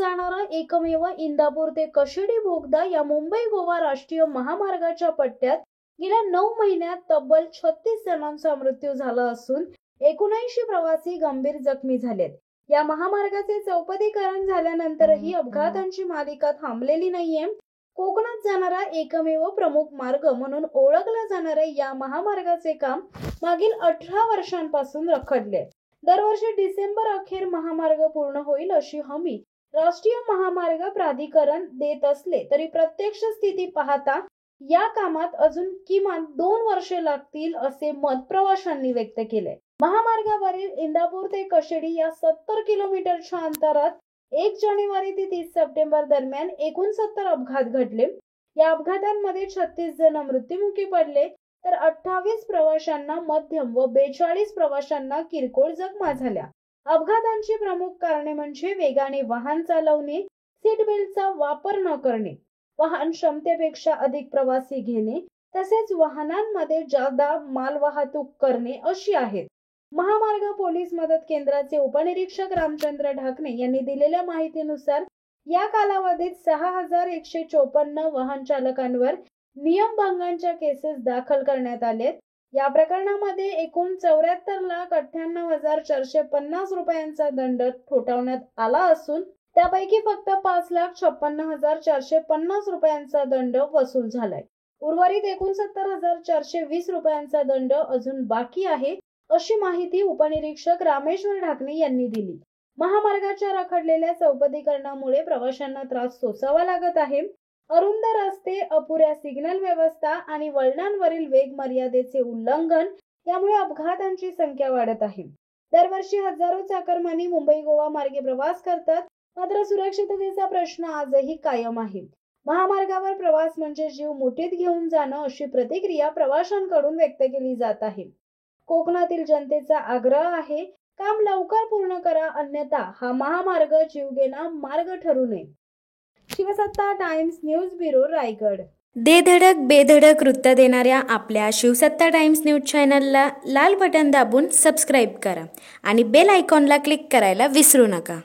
जाणारा एकमेव इंदापूर ते कशिडी बोगदा या मुंबई गोवा राष्ट्रीय महामार्गाच्या पट्ट्यात गेल्या 9 महिन्यात तब्बल 36 जणांचा मृत्यू झाला असून 79 प्रवासी गंभीर जखमी झालेत। या महामार्गाचे चौपदरीकरण झाल्यानंतरही अपघातांची मालिका थांबलेली नाहीये। कोकणात जाणारा एकमेव प्रमुख मार्ग म्हणून ओळखला जाणाऱ्या या महामार्गाचे काम मागील 18 वर्षांपासून रखडले। दरवर्षी डिसेंबर अखेर महामार्ग पूर्ण होईल अशी हमी राष्ट्रीय महामार्ग प्राधिकरण देत असले तरी प्रत्यक्ष स्थिती पाहता या कामात अजून किमान 2 वर्षे लागतील असे मत प्रवाशांनी व्यक्त केले। महामार्गावरील इंदापूर ते कशिडी या 70 किलोमीटरच्या अंतरात 1 जानेवारी ते 30 सप्टेंबर दरम्यान 69 अपघात घडले। या अपघातांमध्ये 36 जण मृत्युमुखी पडले तर 28 प्रवाशांना मध्यम व 42 प्रवाशांना किरकोळ जखमा झाल्या। अपघातांची प्रमुख कारणे म्हणजे वेगाने वाहन चालवणे, सीट बेल्टचा वापर न करणे, वाहन क्षमतेपेक्षा अधिक प्रवासी घेणे तसेच वाहनांमध्ये जादा मालवाहतूक करणे अशी आहेत। महामार्ग पोलीस मदत केंद्राचे उपनिरीक्षक रामचंद्र ढाकणे यांनी दिलेल्या माहितीनुसार या कालावधीत 6154 वाहन चालकांवर नियमभंगांच्या केसेस दाखल करण्यात आलेत। या प्रकरणामध्ये एकूण 74,98,450 रुपयांचा दंड ठोठावण्यात आला असून त्यापैकी फक्त 5,56,450 रुपयांचा दंड वसूल झालाय। उर्वरित 69,420 रुपयांचा दंड अजून बाकी आहे अशी माहिती उपनिरीक्षक रामेश्वर ढाकणे यांनी दिली। महामार्गाच्या रखडलेल्या चौपदरीकरणामुळे प्रवाशांना त्रास सोसावा लागत आहे। अरुंद रस्ते, अपुऱ्या सिग्नल व्यवस्था आणि वळणांवरील वेग मर्यादेचे उल्लंघन यामुळे अपघातांची संख्या वाढत आहे। दरवर्षी हजारो चाकरमानी मुंबई गोवा मार्गे प्रवास करतात, मात्र सुरक्षिततेचा प्रश्न आजही कायम आहे। महामार्गावर प्रवास म्हणजे जीव मुठीत घेऊन जाणं अशी प्रतिक्रिया प्रवाशांकडून व्यक्त केली जात आहे। कोकणातील जनतेचा आग्रह आहे, काम लवकर पूर्ण करा, अन्यथा हा महामार्ग जीवघेणा मार्ग ठरू नये। शिवसत्ता टाइम्स न्यूज ब्युरो, रायगड। दे धडक बेधडक वृत्त देणाऱ्या आपल्या शिवसत्ता टाइम्स न्यूज चॅनलला लाल बटन दाबून सबस्क्राईब करा आणि बेल आयकॉनला क्लिक करायला विसरू नका।